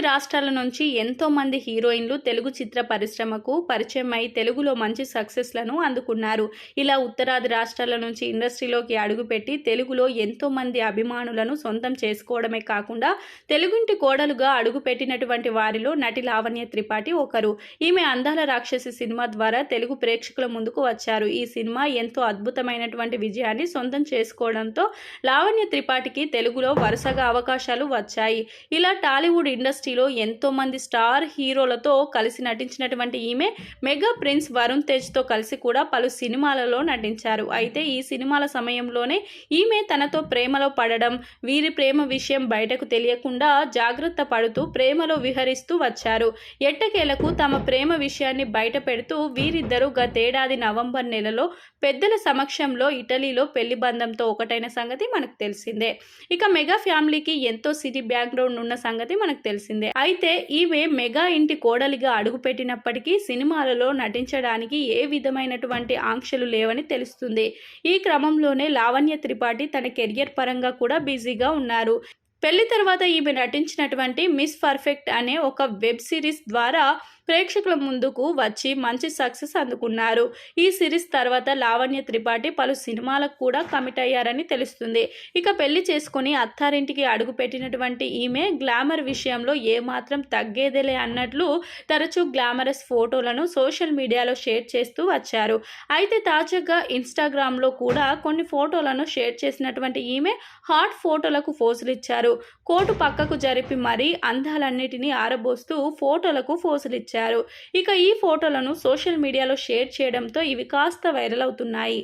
రాష్ట్రాల నుంచి ఎంతోమంది హీరోయిన్లు తెలుగు చిత్ర పరిశ్రమకు పరిచయం అయి తెలుగులో మంచి సక్సెస్లను అందుకున్నారు. ఇలా ఉత్తరాది రాష్ట్రాల నుంచి ఇండస్ట్రీలోకి అడుగుపెట్టి తెలుగులో ఎంతోమంది అభిమానులను సొంతం చేసుకోవడమే కాకుండా తెలుగుంటి కోడలుగా అడుగుపెట్టినటువంటి వారిలో నటి లావణ్య త్రిపాఠి ఒకరు. ఈమె అందాల రాక్షసి సినిమా ద్వారా తెలుగు ప్రేక్షకుల ముందుకు వచ్చారు. ఈ సినిమా ఎంతో అద్భుతమైనటువంటి విజయాన్ని సొంతం చేసుకోవడంతో లావణ్య త్రిపాఠికి తెలుగులో వరుసగా అవకాశాలు వచ్చాయి. ఇలా టాలీవుడ్ ఇండస్ట్రీలో ఎంతో మంది స్టార్ హీరోలతో కలిసి నటించినటువంటి ఈమె మెగా ప్రిన్స్ వరుణ్ తేజ్తో కలిసి కూడా పలు సినిమాలలో నటించారు. అయితే ఈ సినిమాల సమయంలోనే ఈమె తనతో ప్రేమలో పడడం, వీరి ప్రేమ విషయం బయటకు తెలియకుండా జాగ్రత్త పడుతూ ప్రేమలో విహరిస్తూ వచ్చారు. ఎట్టకేలకు తమ ప్రేమ విషయాన్ని బయట పెడుతూ వీరిద్దరూ గతేడాది నవంబర్ నెలలో పెద్దల సమక్షంలో ఇటలీలో పెళ్లి బంధంతో ఒకటైన సంగతి మనకు తెలిసిందే. ఇక మెగా ఫ్యామిలీకి ఎంతో సిటీ బ్యాక్గ్రౌండ్ ఉన్న సంగతి మనకు తెలిసిందే. అయితే ఈమె మెగా ఇంటి కోడలిగా అడుగుపెట్టినప్పటికీ సినిమాలలో నటించడానికి ఏ విధమైనటువంటి ఆంక్షలు లేవని తెలుస్తుంది. ఈ క్రమంలోనే లావణ్య త్రిపాఠి తన కెరియర్ పరంగా కూడా బిజీగా ఉన్నారు. పెళ్లి తర్వాత ఈమె నటించినటువంటి మిస్ పర్ఫెక్ట్ అనే ఒక వెబ్ సిరీస్ ద్వారా ప్రేక్షకుల ముందుకు వచ్చి మంచి సక్సెస్ అందుకున్నారు. ఈ సిరీస్ తర్వాత లావణ్య త్రిపాఠి పలు సినిమాలకు కూడా కమిట్ అయ్యారని తెలుస్తుంది. ఇక పెళ్లి చేసుకుని అత్తారింటికి అడుగు పెట్టినటువంటి ఈమె గ్లామర్ విషయంలో ఏమాత్రం తగ్గేదేలే అన్నట్లు తరచూ గ్లామరస్ ఫోటోలను సోషల్ మీడియాలో షేర్ చేస్తూ వచ్చారు. అయితే తాజాగా ఇన్స్టాగ్రామ్లో కూడా కొన్ని ఫోటోలను షేర్ చేసినటువంటి ఈమె హాట్ ఫోటోలకు పోజులు ఇచ్చారు. కోటు పక్కకు జరిపి మరీ అందాలన్నిటినీ ఆరబోస్తూ ఫోటోలకు పోజులు ఇచ్చారు. ఇక ఈ ఫోటోలను సోషల్ మీడియాలో షేర్ చేయడంతో ఇవి కాస్త వైరల్ అవుతున్నాయి.